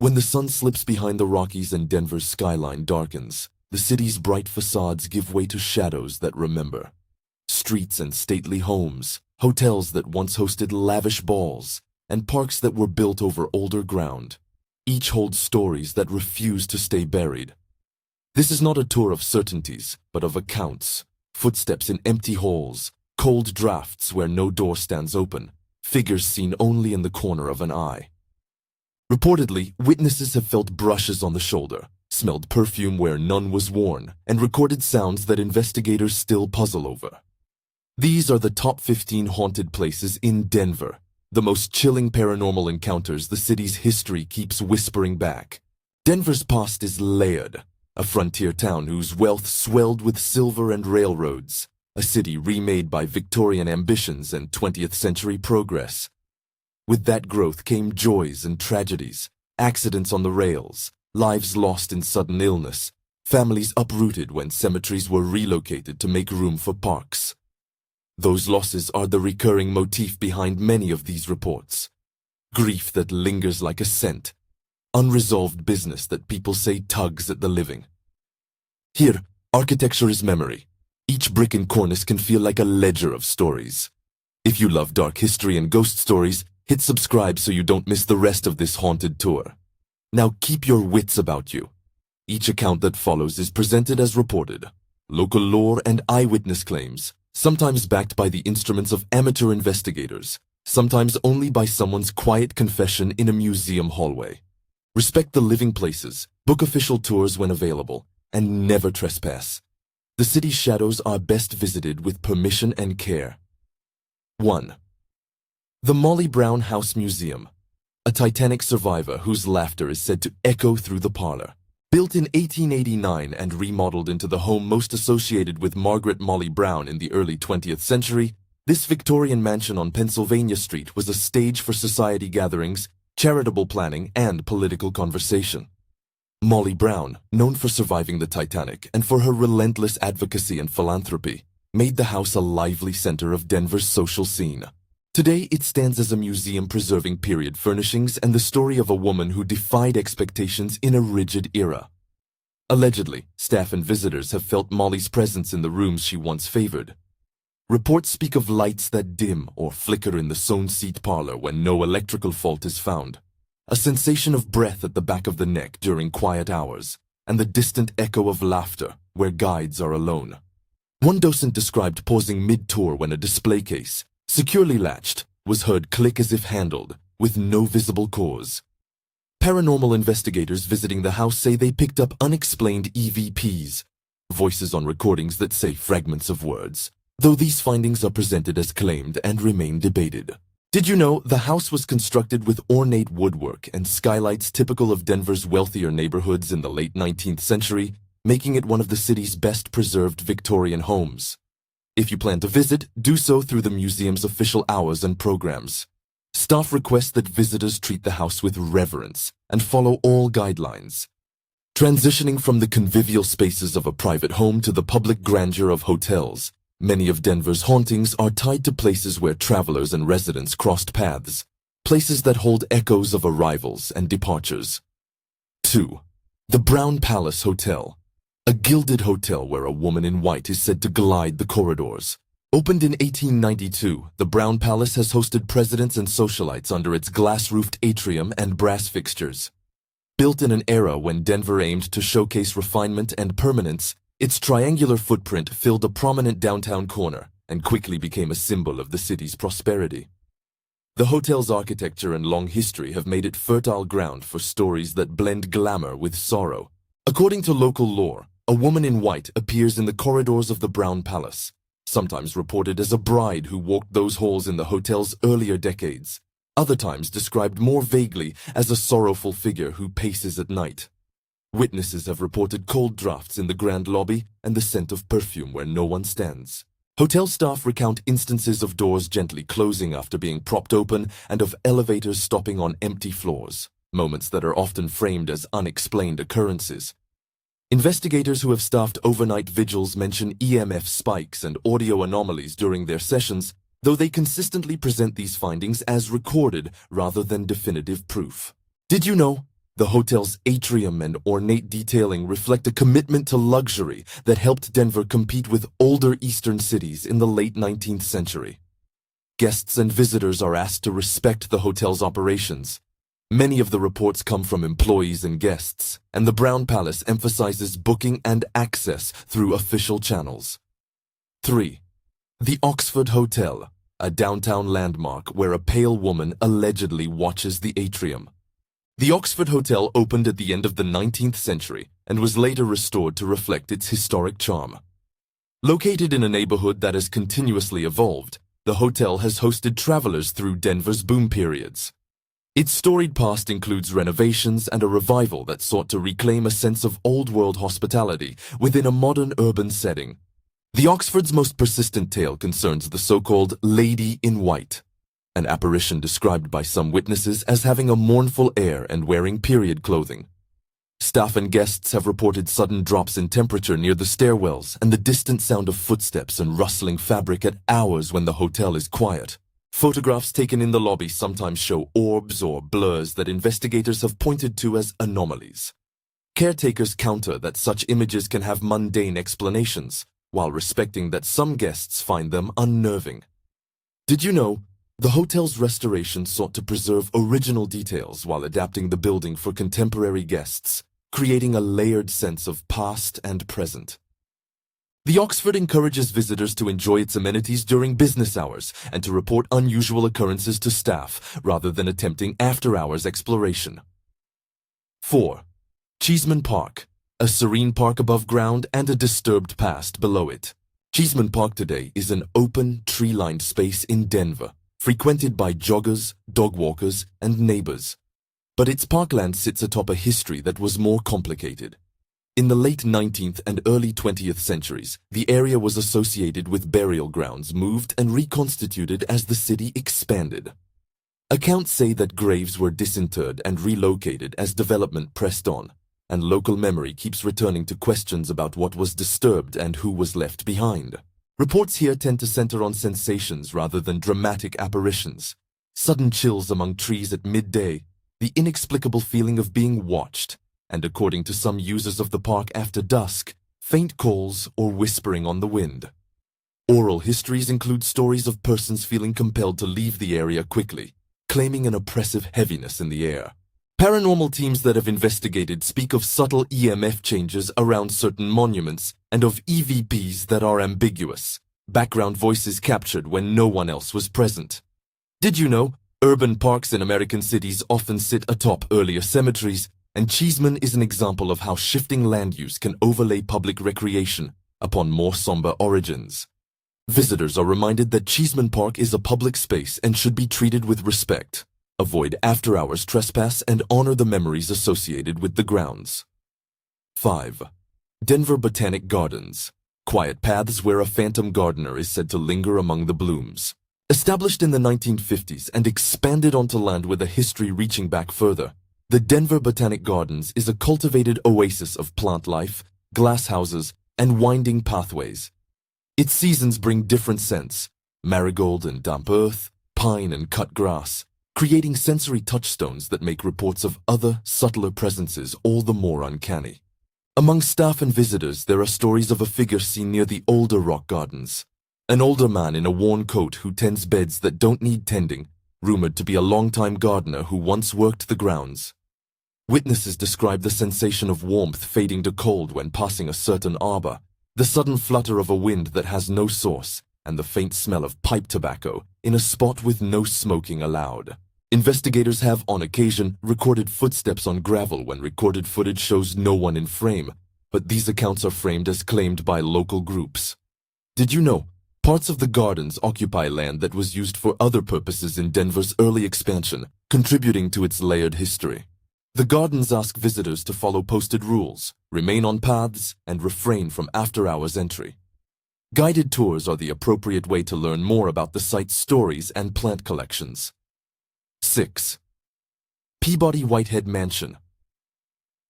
When the sun slips behind the Rockies and Denver's skyline darkens, the city's bright facades give way to shadows that remember. Streets and stately homes, hotels that once hosted lavish balls, and parks that were built over older ground. Each holds stories that refuse to stay buried. This is not a tour of certainties, but of accounts. Footsteps in empty halls, cold drafts where no door stands open, figures seen only in the corner of an eye. Reportedly, witnesses have felt brushes on the shoulder, smelled perfume where none was worn, and recorded sounds that investigators still puzzle over. These are the top 15 haunted places in Denver, the most chilling paranormal encounters the city's history keeps whispering back. Denver's past is layered, a frontier town whose wealth swelled with silver and railroads, a city remade by Victorian ambitions and 20th century progress. With that growth came joys and tragedies, accidents on the rails, lives lost in sudden illness, families uprooted when cemeteries were relocated to make room for parks. Those losses are the recurring motif behind many of these reports. Grief that lingers like a scent, unresolved business that people say tugs at the living. Here, architecture is memory. Each brick and cornice can feel like a ledger of stories. If you love dark history and ghost stories, hit subscribe so you don't miss the rest of this haunted tour. Now keep your wits about you. Each account that follows is presented as reported. Local lore and eyewitness claims, sometimes backed by the instruments of amateur investigators, sometimes only by someone's quiet confession in a museum hallway. Respect the living places, book official tours when available, and never trespass. The city's shadows are best visited with permission and care. 1. The Molly Brown House Museum, a Titanic survivor whose laughter is said to echo through the parlor. Built in 1889 and remodeled into the home most associated with Margaret Molly Brown in the early 20th century, this Victorian mansion on Pennsylvania Street was a stage for society gatherings, charitable planning, and political conversation. Molly Brown, known for surviving the Titanic and for her relentless advocacy and philanthropy, made the house a lively center of Denver's social scene. Today, it stands as a museum preserving period furnishings and the story of a woman who defied expectations in a rigid era. Allegedly, staff and visitors have felt Molly's presence in the rooms she once favored. Reports speak of lights that dim or flicker in the sewn seat parlor when no electrical fault is found, a sensation of breath at the back of the neck during quiet hours, and the distant echo of laughter where guides are alone. One docent described pausing mid-tour when a display case, securely latched, was heard click as if handled, with no visible cause. Paranormal investigators visiting the house say they picked up unexplained EVPs, voices on recordings that say fragments of words, though these findings are presented as claimed and remain debated. Did you know the house was constructed with ornate woodwork and skylights typical of Denver's wealthier neighborhoods in the late 19th century, making it one of the city's best preserved Victorian homes? If you plan to visit, do so through the museum's official hours and programs. Staff request that visitors treat the house with reverence and follow all guidelines. Transitioning from the convivial spaces of a private home to the public grandeur of hotels, many of Denver's hauntings are tied to places where travelers and residents crossed paths, places that hold echoes of arrivals and departures. 2. The Brown Palace Hotel, a gilded hotel where a woman in white is said to glide the corridors. Opened in 1892, the Brown Palace has hosted presidents and socialites under its glass-roofed atrium and brass fixtures. Built in an era when Denver aimed to showcase refinement and permanence, its triangular footprint filled a prominent downtown corner and quickly became a symbol of the city's prosperity. The hotel's architecture and long history have made it fertile ground for stories that blend glamour with sorrow. According to local lore, a woman in white appears in the corridors of the Brown Palace, sometimes reported as a bride who walked those halls in the hotel's earlier decades, other times described more vaguely as a sorrowful figure who paces at night. Witnesses have reported cold drafts in the grand lobby and the scent of perfume where no one stands. Hotel staff recount instances of doors gently closing after being propped open and of elevators stopping on empty floors, moments that are often framed as unexplained occurrences. Investigators who have staffed overnight vigils mention EMF spikes and audio anomalies during their sessions, though they consistently present these findings as recorded rather than definitive proof. Did you know? The hotel's atrium and ornate detailing reflect a commitment to luxury that helped Denver compete with older eastern cities in the late 19th century. Guests and visitors are asked to respect the hotel's operations. Many of the reports come from employees and guests, and the Brown Palace emphasizes booking and access through official channels. 3. The Oxford Hotel, a downtown landmark where a pale woman allegedly watches the atrium. The Oxford Hotel opened at the end of the 19th century and was later restored to reflect its historic charm. Located in a neighborhood that has continuously evolved, the hotel has hosted travelers through Denver's boom periods. Its storied past includes renovations and a revival that sought to reclaim a sense of old-world hospitality within a modern urban setting. The Oxford's most persistent tale concerns the so-called Lady in White, an apparition described by some witnesses as having a mournful air and wearing period clothing. Staff and guests have reported sudden drops in temperature near the stairwells and the distant sound of footsteps and rustling fabric at hours when the hotel is quiet. Photographs taken in the lobby sometimes show orbs or blurs that investigators have pointed to as anomalies. Caretakers counter that such images can have mundane explanations, while respecting that some guests find them unnerving. Did you know? The hotel's restoration sought to preserve original details while adapting the building for contemporary guests, creating a layered sense of past and present. The Oxford encourages visitors to enjoy its amenities during business hours and to report unusual occurrences to staff rather than attempting after-hours exploration. 4. Cheeseman Park, a serene park above ground and a disturbed past below it. Cheeseman Park today is an open, tree-lined space in Denver, frequented by joggers, dog walkers, and neighbors. But its parkland sits atop a history that was more complicated. In the late 19th and early 20th centuries, the area was associated with burial grounds moved and reconstituted as the city expanded. Accounts say that graves were disinterred and relocated as development pressed on, and local memory keeps returning to questions about what was disturbed and who was left behind. Reports here tend to center on sensations rather than dramatic apparitions. Sudden chills among trees at midday, the inexplicable feeling of being watched, and according to some users of the park after dusk, faint calls or whispering on the wind. Oral histories include stories of persons feeling compelled to leave the area quickly, claiming an oppressive heaviness in the air. Paranormal teams that have investigated speak of subtle EMF changes around certain monuments and of EVPs that are ambiguous, background voices captured when no one else was present. Did you know? Urban parks in American cities often sit atop earlier cemeteries, and Cheeseman is an example of how shifting land use can overlay public recreation upon more somber origins. Visitors are reminded that Cheeseman Park is a public space and should be treated with respect. Avoid after-hours trespass and honor the memories associated with the grounds. 5. Denver Botanic Gardens, quiet paths where a phantom gardener is said to linger among the blooms. Established in the 1950s and expanded onto land with a history reaching back further, the Denver Botanic Gardens is a cultivated oasis of plant life, glass houses, and winding pathways. Its seasons bring different scents, marigold and damp earth, pine and cut grass, creating sensory touchstones that make reports of other, subtler presences all the more uncanny. Among staff and visitors, there are stories of a figure seen near the older rock gardens. An older man in a worn coat who tends beds that don't need tending, rumored to be a longtime gardener who once worked the grounds. Witnesses describe the sensation of warmth fading to cold when passing a certain arbor, the sudden flutter of a wind that has no source, and the faint smell of pipe tobacco in a spot with no smoking allowed. Investigators have, on occasion, recorded footsteps on gravel when recorded footage shows no one in frame, but these accounts are framed as claimed by local groups. Did you know? Parts of the gardens occupy land that was used for other purposes in Denver's early expansion, contributing to its layered history. The gardens ask visitors to follow posted rules, remain on paths, and refrain from after-hours entry. Guided tours are the appropriate way to learn more about the site's stories and plant collections. 6. Peabody Whitehead Mansion,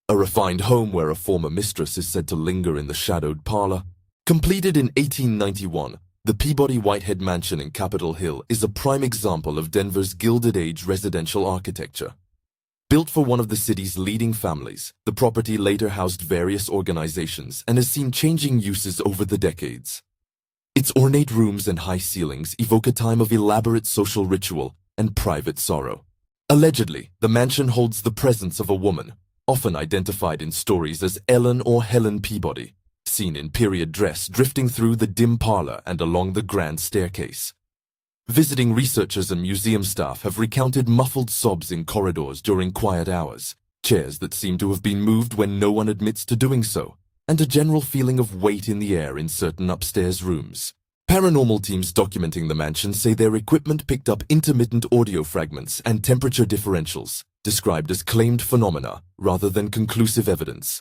a refined home where a former mistress is said to linger in the shadowed parlor. Completed in 1891, the Peabody Whitehead Mansion in Capitol Hill is a prime example of Denver's Gilded Age residential architecture. Built for one of the city's leading families, the property later housed various organizations and has seen changing uses over the decades. Its ornate rooms and high ceilings evoke a time of elaborate social ritual and private sorrow. Allegedly, the mansion holds the presence of a woman, often identified in stories as Ellen or Helen Peabody, seen in period dress drifting through the dim parlor and along the grand staircase. Visiting researchers and museum staff have recounted muffled sobs in corridors during quiet hours, chairs that seem to have been moved when no one admits to doing so, and a general feeling of weight in the air in certain upstairs rooms. Paranormal teams documenting the mansion say their equipment picked up intermittent audio fragments and temperature differentials, described as claimed phenomena rather than conclusive evidence.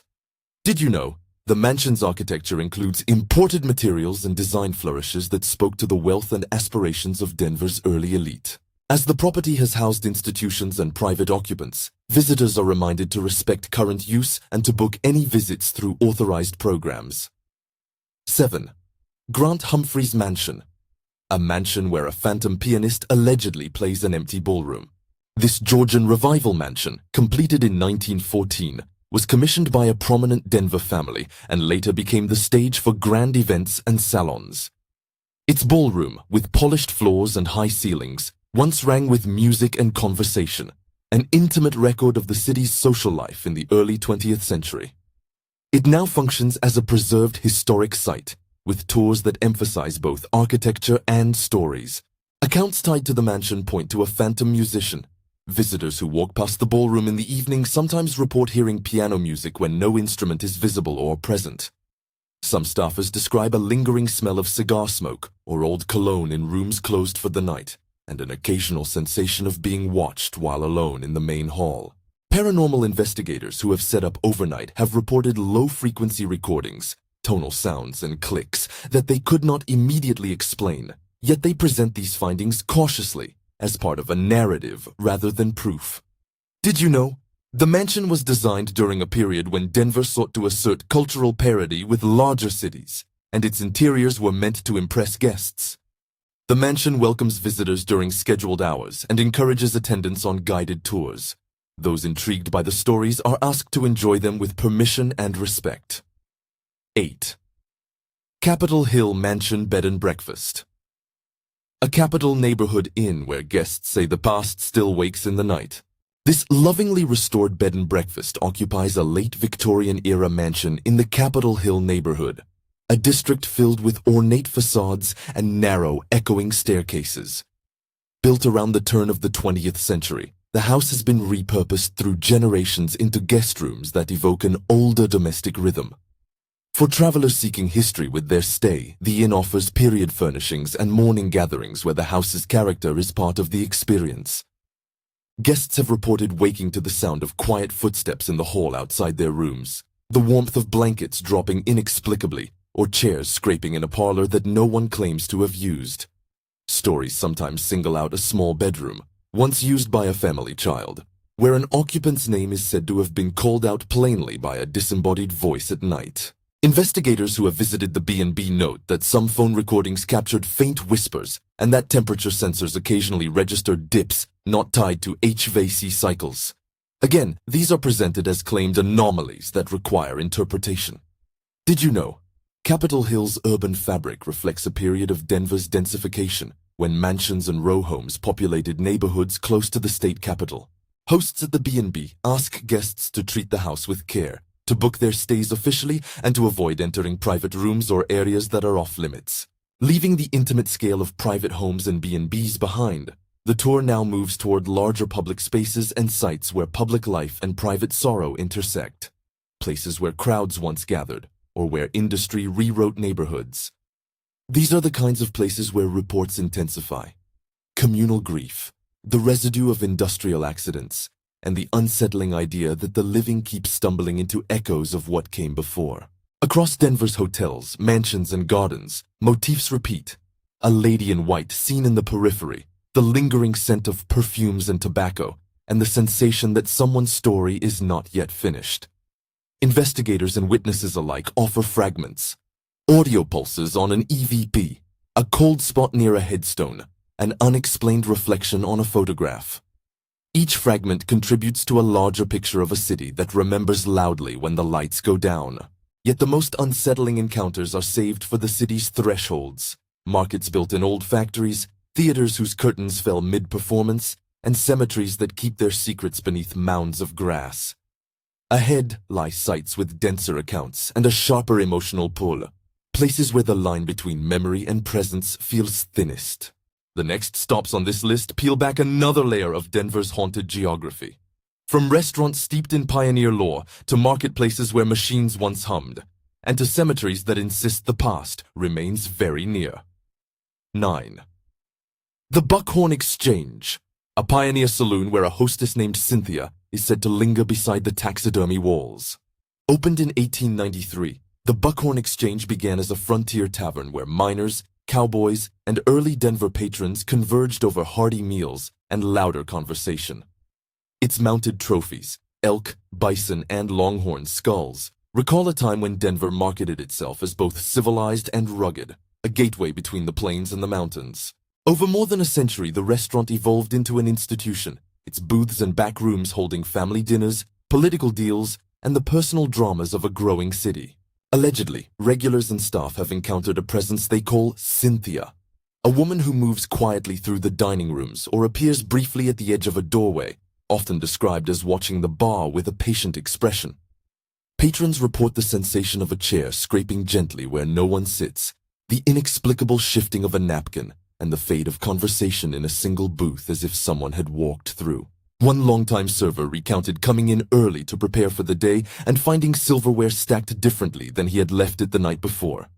Did you know? The mansion's architecture includes imported materials and design flourishes that spoke to the wealth and aspirations of Denver's early elite. As the property has housed institutions and private occupants, visitors are reminded to respect current use and to book any visits through authorized programs. 7. Grant Humphrey's Mansion. A mansion where a phantom pianist allegedly plays an empty ballroom. This Georgian revival mansion, completed in 1914, was commissioned by a prominent Denver family and later became the stage for grand events and salons. Its ballroom, with polished floors and high ceilings, once rang with music and conversation, an intimate record of the city's social life in the early 20th century. It now functions as a preserved historic site, with tours that emphasize both architecture and stories. Accounts tied to the mansion point to a phantom musician. Visitors who walk past the ballroom in the evening sometimes report hearing piano music when no instrument is visible or present. Some staffers describe a lingering smell of cigar smoke or old cologne in rooms closed for the night, and an occasional sensation of being watched while alone in the main hall. Paranormal investigators who have set up overnight have reported low-frequency recordings, tonal sounds and clicks that they could not immediately explain, yet they present these findings cautiously, as part of a narrative rather than proof. Did you know? The mansion was designed during a period when Denver sought to assert cultural parity with larger cities, and its interiors were meant to impress guests. The mansion welcomes visitors during scheduled hours and encourages attendance on guided tours. Those intrigued by the stories are asked to enjoy them with permission and respect. 8. Capitol Hill Mansion Bed and Breakfast. A Capitol neighborhood inn where guests say the past still wakes in the night. This lovingly restored bed and breakfast occupies a late Victorian-era mansion in the Capitol Hill neighborhood, a district filled with ornate facades and narrow, echoing staircases. Built around the turn of the 20th century, the house has been repurposed through generations into guest rooms that evoke an older domestic rhythm. For travelers seeking history with their stay, the inn offers period furnishings and morning gatherings where the house's character is part of the experience. Guests have reported waking to the sound of quiet footsteps in the hall outside their rooms, the warmth of blankets dropping inexplicably, or chairs scraping in a parlor that no one claims to have used. Stories sometimes single out a small bedroom, once used by a family child, where an occupant's name is said to have been called out plainly by a disembodied voice at night. Investigators who have visited the B&B note that some phone recordings captured faint whispers and that temperature sensors occasionally registered dips not tied to HVAC cycles. Again, these are presented as claimed anomalies that require interpretation. Did you know? Capitol Hill's urban fabric reflects a period of Denver's densification when mansions and row homes populated neighborhoods close to the state capitol. Hosts at the B&B ask guests to treat the house with care, to book their stays officially, and to avoid entering private rooms or areas that are off-limits. Leaving the intimate scale of private homes and B&Bs behind, the tour now moves toward larger public spaces and sites where public life and private sorrow intersect. Places where crowds once gathered, or where industry rewrote neighborhoods. These are the kinds of places where reports intensify. Communal grief, the residue of industrial accidents, and the unsettling idea that the living keep stumbling into echoes of what came before. Across Denver's hotels, mansions, and gardens, motifs repeat. A lady in white seen in the periphery, the lingering scent of perfumes and tobacco, and the sensation that someone's story is not yet finished. Investigators and witnesses alike offer fragments. Audio pulses on an EVP, a cold spot near a headstone, an unexplained reflection on a photograph. Each fragment contributes to a larger picture of a city that remembers loudly when the lights go down. Yet the most unsettling encounters are saved for the city's thresholds. Markets built in old factories, theaters whose curtains fell mid-performance, and cemeteries that keep their secrets beneath mounds of grass. Ahead lie sites with denser accounts and a sharper emotional pull, places where the line between memory and presence feels thinnest. The next stops on this list peel back another layer of Denver's haunted geography. From restaurants steeped in pioneer lore to marketplaces where machines once hummed, and to cemeteries that insist the past remains very near. 9. The Buckhorn Exchange, a pioneer saloon where a hostess named Cynthia is said to linger beside the taxidermy walls. Opened in 1893, the Buckhorn Exchange began as a frontier tavern where miners, cowboys, and early Denver patrons converged over hearty meals and louder conversation. Its mounted trophies, elk, bison, and longhorn skulls, recall a time when Denver marketed itself as both civilized and rugged, a gateway between the plains and the mountains. Over more than a century, the restaurant evolved into an institution, its booths and back rooms holding family dinners, political deals, and the personal dramas of a growing city. Allegedly, regulars and staff have encountered a presence they call Cynthia, a woman who moves quietly through the dining rooms or appears briefly at the edge of a doorway, often described as watching the bar with a patient expression. Patrons report the sensation of a chair scraping gently where no one sits, the inexplicable shifting of a napkin, and the fade of conversation in a single booth as if someone had walked through. One longtime server recounted coming in early to prepare for the day and finding silverware stacked differently than he had left it the night before.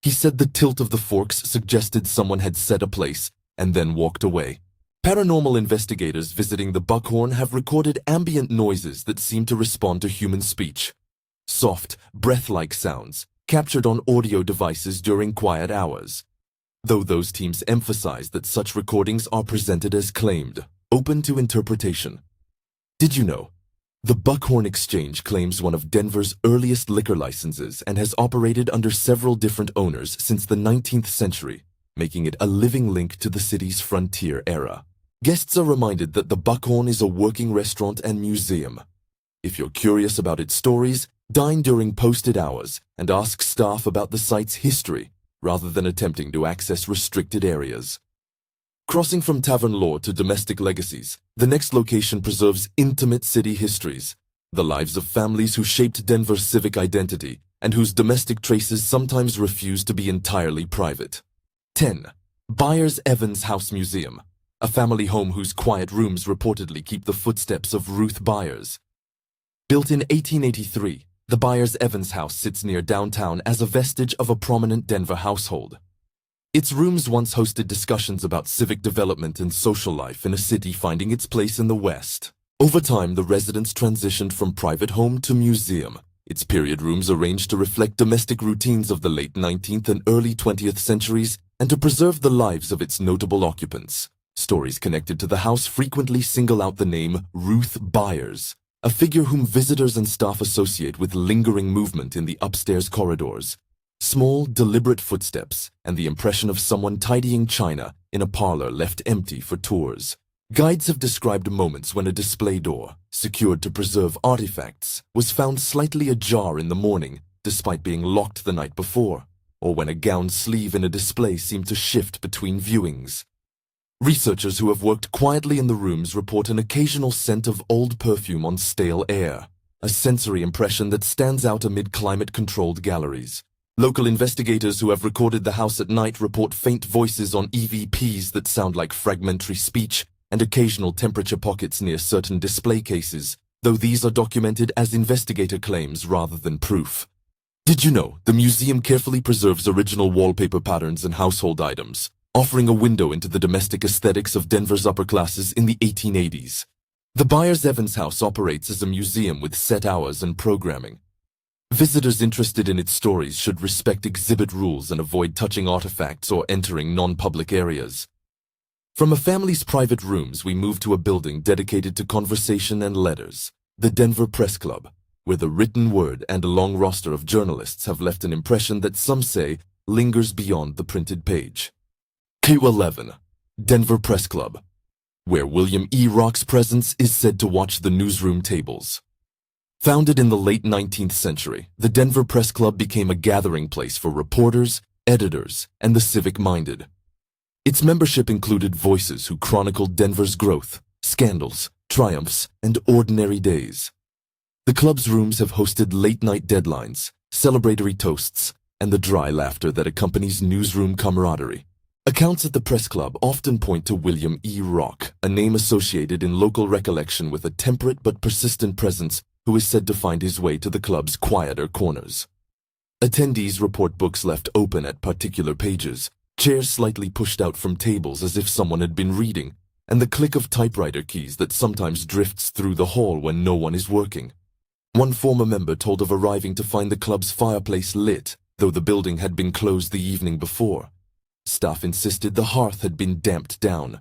He said the tilt of the forks suggested someone had set a place and then walked away. Paranormal investigators visiting the Buckhorn have recorded ambient noises that seem to respond to human speech. Soft, breath-like sounds, captured on audio devices during quiet hours. Though those teams emphasize that such recordings are presented as claimed, open to interpretation. Did you know? The Buckhorn Exchange claims one of Denver's earliest liquor licenses and has operated under several different owners since the 19th century, making it a living link to the city's frontier era. Guests are reminded that the Buckhorn is a working restaurant and museum. If you're curious about its stories, dine during posted hours and ask staff about the site's history, rather than attempting to access restricted areas. Crossing from tavern lore to domestic legacies, the next location preserves intimate city histories, the lives of families who shaped Denver's civic identity and whose domestic traces sometimes refuse to be entirely private. 10. Byers-Evans House Museum, a family home whose quiet rooms reportedly keep the footsteps of Ruth Byers. Built in 1883, the Byers-Evans house sits near downtown as a vestige of a prominent Denver household. Its rooms once hosted discussions about civic development and social life in a city finding its place in the West. Over time, the residence transitioned from private home to museum, its period rooms arranged to reflect domestic routines of the late 19th and early 20th centuries and to preserve the lives of its notable occupants. Stories connected to the house frequently single out the name Ruth Byers, a figure whom visitors and staff associate with lingering movement in the upstairs corridors. Small, deliberate footsteps and the impression of someone tidying china in a parlor left empty for tours. Guides have described moments when a display door, secured to preserve artifacts, was found slightly ajar in the morning despite being locked the night before, or when a gown sleeve in a display seemed to shift between viewings. Researchers who have worked quietly in the rooms report an occasional scent of old perfume on stale air, a sensory impression that stands out amid climate-controlled galleries. Local investigators who have recorded the house at night report faint voices on EVPs that sound like fragmentary speech and occasional temperature pockets near certain display cases, though these are documented as investigator claims rather than proof. Did you know the museum carefully preserves original wallpaper patterns and household items, offering a window into the domestic aesthetics of Denver's upper classes in the 1880s? The Byers-Evans House operates as a museum with set hours and programming. Visitors interested in its stories should respect exhibit rules and avoid touching artifacts or entering non-public areas. From a family's private rooms, we move to a building dedicated to conversation and letters, the Denver Press Club, where the written word and a long roster of journalists have left an impression that some say lingers beyond the printed page. K11, Denver Press Club. where William E. Rock's presence is said to watch the newsroom tables. Founded in the late 19th century, the Denver Press Club became a gathering place for reporters, editors, and the civic-minded. Its membership included voices who chronicled Denver's growth, scandals, triumphs, and ordinary days. The club's rooms have hosted late-night deadlines, celebratory toasts, and the dry laughter that accompanies newsroom camaraderie. Accounts at the Press Club often point to William E. Rock, a name associated in local recollection with a temperate but persistent presence who is said to find his way to the club's quieter corners. Attendees report books left open at particular pages, chairs slightly pushed out from tables as if someone had been reading, and the click of typewriter keys that sometimes drifts through the hall when no one is working. One former member told of arriving to find the club's fireplace lit, though the building had been closed the evening before. Staff insisted the hearth had been damped down.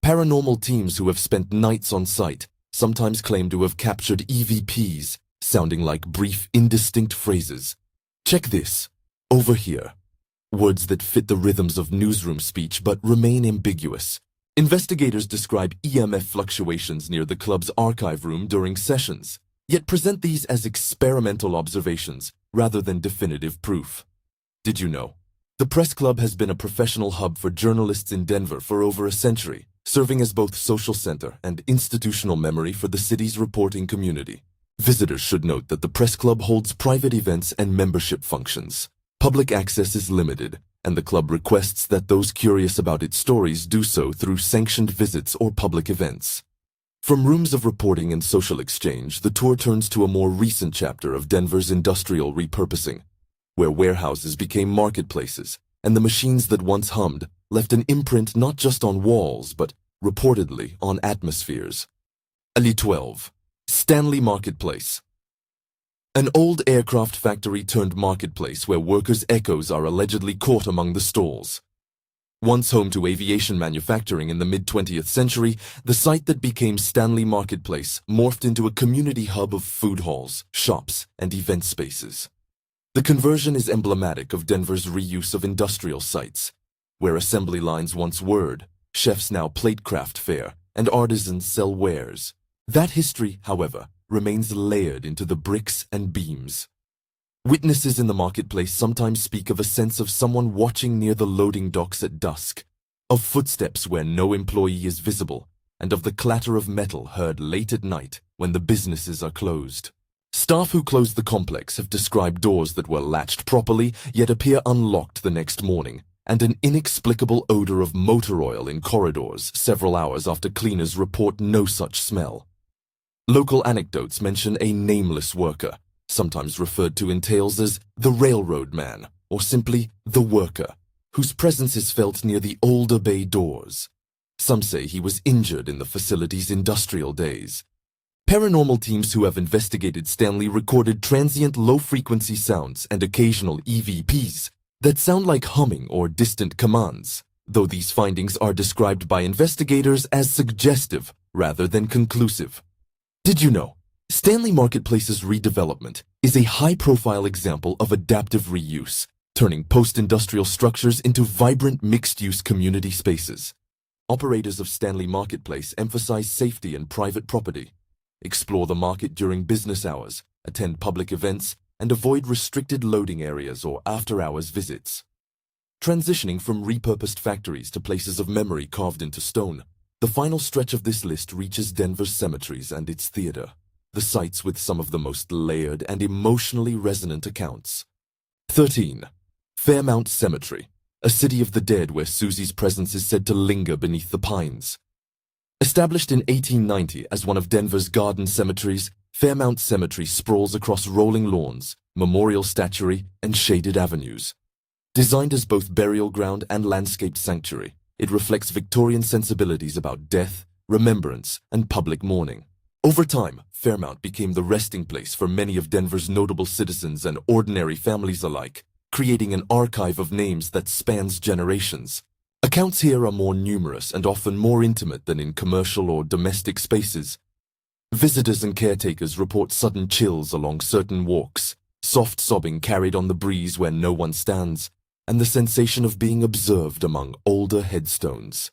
Paranormal teams who have spent nights on site sometimes claim to have captured EVPs, sounding like brief, indistinct phrases. Check this. Over here. Words that fit the rhythms of newsroom speech but remain ambiguous. Investigators describe EMF fluctuations near the club's archive room during sessions, yet present these as experimental observations rather than definitive proof. Did you know? The Press Club has been a professional hub for journalists in Denver for over a century, serving as both social center and institutional memory for the city's reporting community. Visitors should note that the Press Club holds private events and membership functions. Public access is limited, and the club requests that those curious about its stories do so through sanctioned visits or public events. From rooms of reporting and social exchange, the tour turns to a more recent chapter of Denver's industrial repurposing, where warehouses became marketplaces, and the machines that once hummed left an imprint not just on walls, but, reportedly, on atmospheres. Ali 12. Stanley Marketplace. An old aircraft factory turned marketplace where workers' echoes are allegedly caught among the stalls. Once home to aviation manufacturing in the mid-20th century, the site that became Stanley Marketplace morphed into a community hub of food halls, shops, and event spaces. The conversion is emblematic of Denver's reuse of industrial sites, where assembly lines once whirred, chefs now plate craft fare, and artisans sell wares. That history, however, remains layered into the bricks and beams. Witnesses in the marketplace sometimes speak of a sense of someone watching near the loading docks at dusk, of footsteps where no employee is visible, and of the clatter of metal heard late at night when the businesses are closed. Staff who closed the complex have described doors that were latched properly yet appear unlocked the next morning, and an inexplicable odor of motor oil in corridors several hours after cleaners report no such smell. Local anecdotes mention a nameless worker, sometimes referred to in tales as the railroad man, or simply the worker, whose presence is felt near the older bay doors. Some say he was injured in the facility's industrial days. Paranormal teams who have investigated Stanley recorded transient low-frequency sounds and occasional EVPs that sound like humming or distant commands, though these findings are described by investigators as suggestive rather than conclusive. Did you know? Stanley Marketplace's redevelopment is a high-profile example of adaptive reuse, turning post-industrial structures into vibrant mixed-use community spaces. Operators of Stanley Marketplace emphasize safety and private property, explore the market during business hours, attend public events, and avoid restricted loading areas or after-hours visits. Transitioning from repurposed factories to places of memory carved into stone, the final stretch of this list reaches Denver's cemeteries and its theater, the sites with some of the most layered and emotionally resonant accounts. 13. Fairmount Cemetery, a city of the dead where Susie's presence is said to linger beneath the pines. Established in 1890 as one of Denver's garden cemeteries, Fairmount Cemetery sprawls across rolling lawns, memorial statuary, and shaded avenues. Designed as both burial ground and landscaped sanctuary, it reflects Victorian sensibilities about death, remembrance, and public mourning. Over time, Fairmount became the resting place for many of Denver's notable citizens and ordinary families alike, creating an archive of names that spans generations. Accounts here are more numerous and often more intimate than in commercial or domestic spaces. Visitors and caretakers report sudden chills along certain walks, soft sobbing carried on the breeze where no one stands, and the sensation of being observed among older headstones.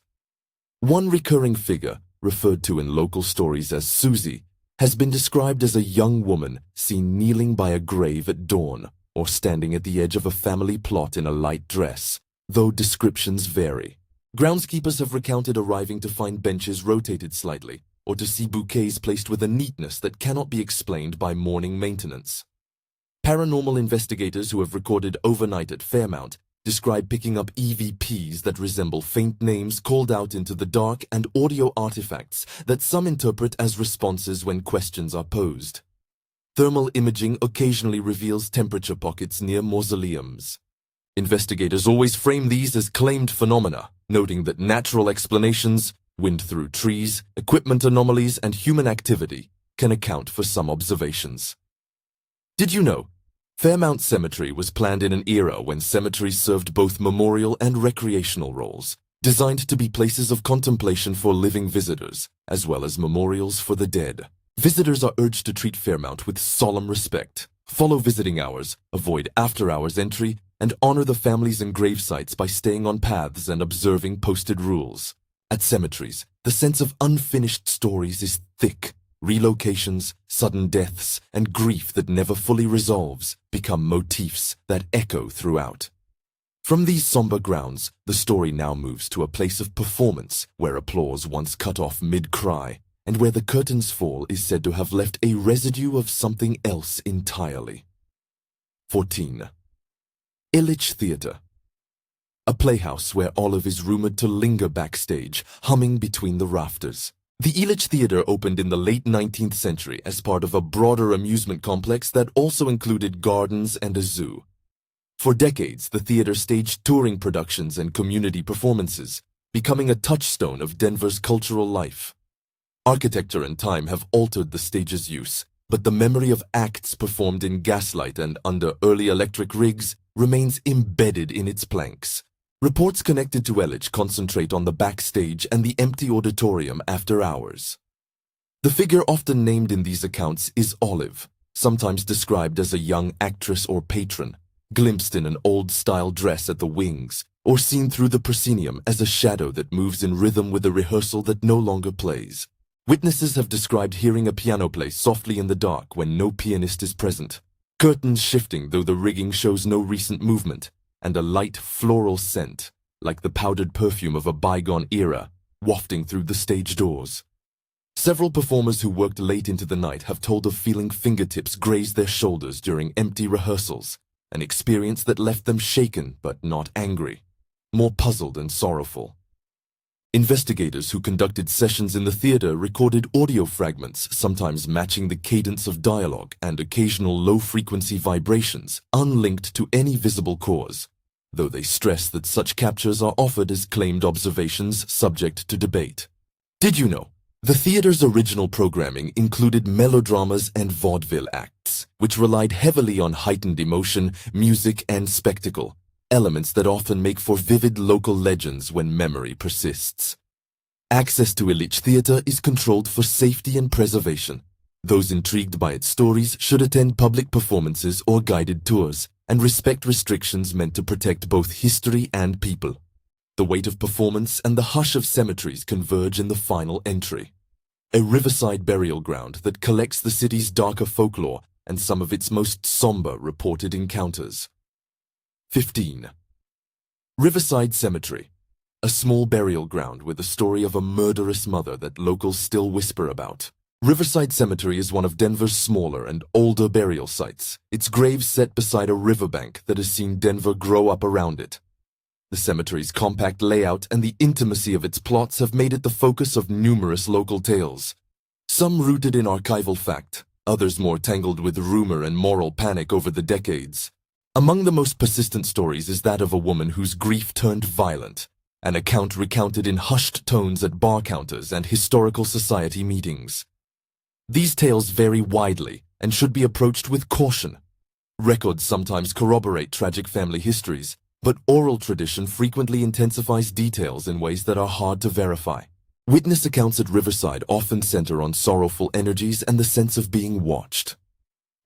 One recurring figure, referred to in local stories as Susie, has been described as a young woman seen kneeling by a grave at dawn or standing at the edge of a family plot in a light dress, though descriptions vary. Groundskeepers have recounted arriving to find benches rotated slightly or to see bouquets placed with a neatness that cannot be explained by morning maintenance. Paranormal investigators who have recorded overnight at Fairmount describe picking up EVPs that resemble faint names called out into the dark and audio artifacts that some interpret as responses when questions are posed. Thermal imaging occasionally reveals temperature pockets near mausoleums. Investigators always frame these as claimed phenomena, noting that natural explanations, wind through trees, equipment anomalies, and human activity can account for some observations. Did you know? Fairmount Cemetery was planned in an era when cemeteries served both memorial and recreational roles, designed to be places of contemplation for living visitors, as well as memorials for the dead. Visitors are urged to treat Fairmount with solemn respect, follow visiting hours, avoid after-hours entry, and honor the families and grave sites by staying on paths and observing posted rules. At cemeteries, the sense of unfinished stories is thick. Relocations, sudden deaths, and grief that never fully resolves become motifs that echo throughout. From these somber grounds, the story now moves to a place of performance where applause once cut off mid-cry, and where the curtain's fall is said to have left a residue of something else entirely. 14. Illich Theatre. A playhouse where Olive is rumored to linger backstage, humming between the rafters. The Illich Theatre opened in the late 19th century as part of a broader amusement complex that also included gardens and a zoo. For decades, the theater staged touring productions and community performances, becoming a touchstone of Denver's cultural life. Architecture and time have altered the stage's use, but the memory of acts performed in gaslight and under early electric rigs remains embedded in its planks. Reports connected to Illich concentrate on the backstage and the empty auditorium after hours. The figure often named in these accounts is Olive, sometimes described as a young actress or patron, glimpsed in an old-style dress at the wings, or seen through the proscenium as a shadow that moves in rhythm with a rehearsal that no longer plays. Witnesses have described hearing a piano play softly in the dark when no pianist is present, curtains shifting though the rigging shows no recent movement, and a light floral scent, like the powdered perfume of a bygone era, wafting through the stage doors. Several performers who worked late into the night have told of feeling fingertips graze their shoulders during empty rehearsals, an experience that left them shaken but not angry, more puzzled and sorrowful. Investigators who conducted sessions in the theater recorded audio fragments, sometimes matching the cadence of dialogue and occasional low-frequency vibrations, unlinked to any visible cause, though they stress that such captures are offered as claimed observations subject to debate. Did you know? The theater's original programming included melodramas and vaudeville acts, which relied heavily on heightened emotion, music, and spectacle, elements that often make for vivid local legends when memory persists. Access to Illich Theatre is controlled for safety and preservation. Those intrigued by its stories should attend public performances or guided tours, and respect restrictions meant to protect both history and people. The weight of performance and the hush of cemeteries converge in the final entry. A riverside burial ground that collects the city's darker folklore and some of its most somber reported encounters. 15. Riverside Cemetery. A small burial ground with the story of a murderous mother that locals still whisper about. Riverside Cemetery is one of Denver's smaller and older burial sites, its grave set beside a riverbank that has seen Denver grow up around it. The cemetery's compact layout and the intimacy of its plots have made it the focus of numerous local tales. Some rooted in archival fact, others more tangled with rumor and moral panic over the decades. Among the most persistent stories is that of a woman whose grief turned violent, an account recounted in hushed tones at bar counters and historical society meetings. These tales vary widely and should be approached with caution. Records sometimes corroborate tragic family histories, but oral tradition frequently intensifies details in ways that are hard to verify. Witness accounts at Riverside often center on sorrowful energies and the sense of being watched.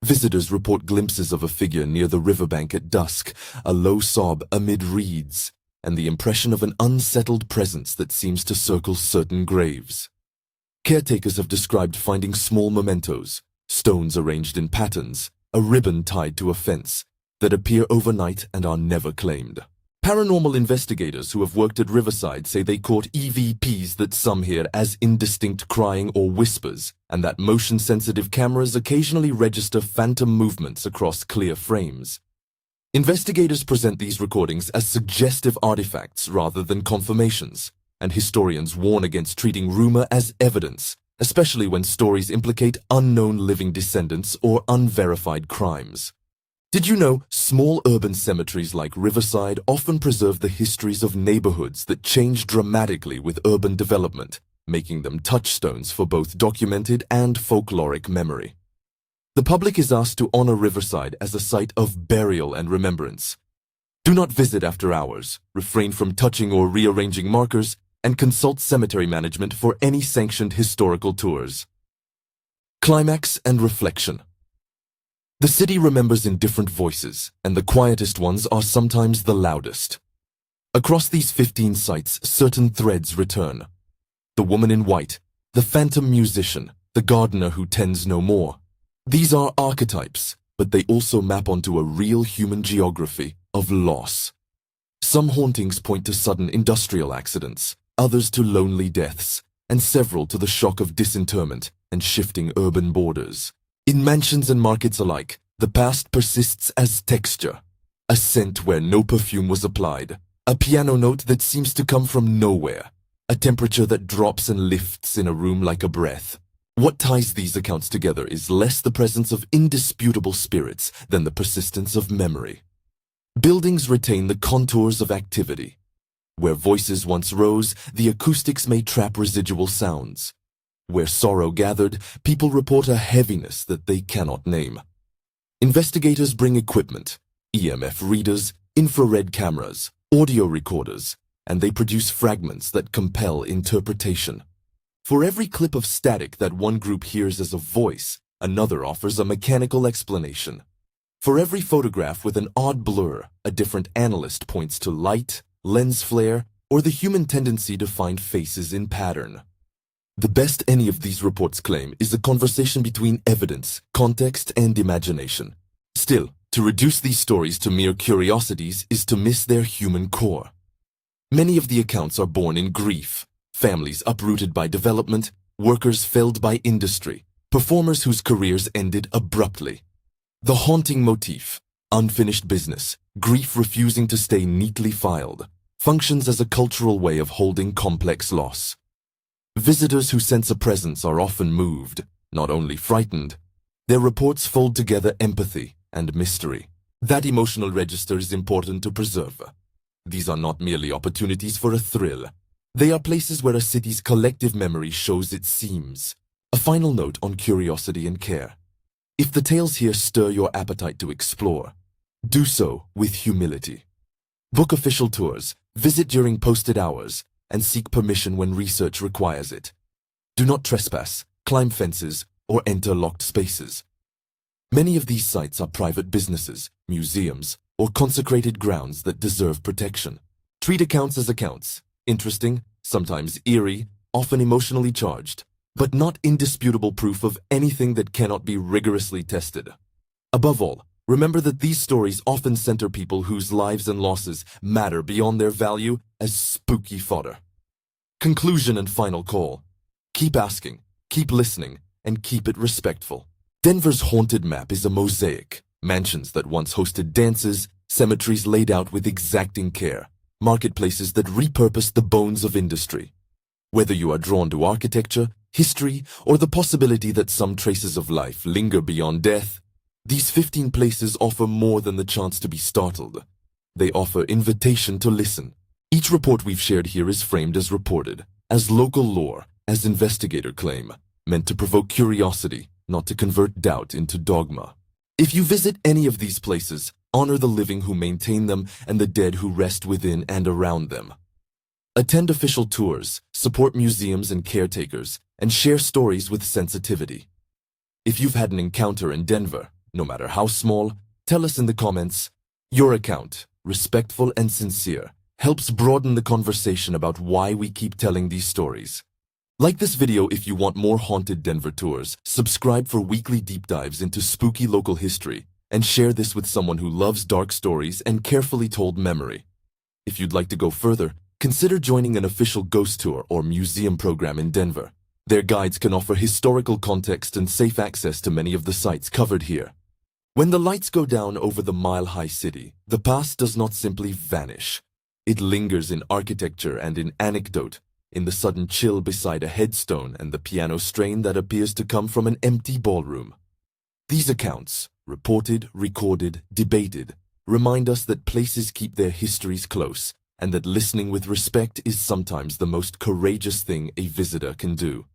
Visitors report glimpses of a figure near the riverbank at dusk, a low sob amid reeds, and the impression of an unsettled presence that seems to circle certain graves. Caretakers have described finding small mementos, stones arranged in patterns, a ribbon tied to a fence, that appear overnight and are never claimed. Paranormal investigators who have worked at Riverside say they caught EVPs that some hear as indistinct crying or whispers, and that motion-sensitive cameras occasionally register phantom movements across clear frames. Investigators present these recordings as suggestive artifacts rather than confirmations, and historians warn against treating rumor as evidence, especially when stories implicate unknown living descendants or unverified crimes. Did you know small urban cemeteries like Riverside often preserve the histories of neighborhoods that change dramatically with urban development, making them touchstones for both documented and folkloric memory? The public is asked to honor Riverside as a site of burial and remembrance. Do not visit after hours, refrain from touching or rearranging markers, and consult cemetery management for any sanctioned historical tours. Climax and reflection. The city remembers in different voices, and the quietest ones are sometimes the loudest. Across these 15 sites, certain threads return. The woman in white, the phantom musician, the gardener who tends no more. These are archetypes, but they also map onto a real human geography of loss. Some hauntings point to sudden industrial accidents, others to lonely deaths, and several to the shock of disinterment and shifting urban borders. In mansions and markets alike, the past persists as texture, a scent where no perfume was applied, a piano note that seems to come from nowhere, a temperature that drops and lifts in a room like a breath. What ties these accounts together is less the presence of indisputable spirits than the persistence of memory. Buildings retain the contours of activity. Where voices once rose, the acoustics may trap residual sounds. Where sorrow gathered, people report a heaviness that they cannot name. Investigators bring equipment, EMF readers, infrared cameras, audio recorders, and they produce fragments that compel interpretation. For every clip of static that one group hears as a voice, another offers a mechanical explanation. For every photograph with an odd blur, a different analyst points to light, lens flare, or the human tendency to find faces in pattern. The best any of these reports claim is a conversation between evidence, context, and imagination. Still, to reduce these stories to mere curiosities is to miss their human core. Many of the accounts are born in grief, families uprooted by development, workers felled by industry, performers whose careers ended abruptly. The haunting motif, unfinished business, grief refusing to stay neatly filed, functions as a cultural way of holding complex loss. Visitors who sense a presence are often moved, not only frightened. Their reports fold together empathy and mystery. That emotional register is important to preserve. These are not merely opportunities for a thrill. They are places where a city's collective memory shows its seams. A final note on curiosity and care. If the tales here stir your appetite to explore, do so with humility. Book official tours, visit during posted hours, and seek permission when research requires it. Do not trespass, climb fences, or enter locked spaces. Many of these sites are private businesses, museums, or consecrated grounds that deserve protection. Treat accounts as accounts, interesting, sometimes eerie, often emotionally charged, but not indisputable proof of anything that cannot be rigorously tested. Above all, remember that these stories often center people whose lives and losses matter beyond their value as spooky fodder. Conclusion and final call. Keep asking, keep listening, and keep it respectful. Denver's haunted map is a mosaic. Mansions that once hosted dances, cemeteries laid out with exacting care, marketplaces that repurposed the bones of industry. Whether you are drawn to architecture, history, or the possibility that some traces of life linger beyond death, these 15 places offer more than the chance to be startled. They offer invitation to listen. Each report we've shared here is framed as reported, as local lore, as investigator claim, meant to provoke curiosity, not to convert doubt into dogma. If you visit any of these places, honor the living who maintain them and the dead who rest within and around them. Attend official tours, support museums and caretakers, and share stories with sensitivity. If you've had an encounter in Denver, no matter how small, tell us in the comments. Your account, respectful and sincere, helps broaden the conversation about why we keep telling these stories. Like this video if you want more haunted Denver tours, subscribe for weekly deep dives into spooky local history, and share this with someone who loves dark stories and carefully told memory. If you'd like to go further, consider joining an official ghost tour or museum program in Denver. Their guides can offer historical context and safe access to many of the sites covered here. When the lights go down over the mile-high city, the past does not simply vanish. It lingers in architecture and in anecdote, in the sudden chill beside a headstone and the piano strain that appears to come from an empty ballroom. These accounts, reported, recorded, debated, remind us that places keep their histories close, and that listening with respect is sometimes the most courageous thing a visitor can do.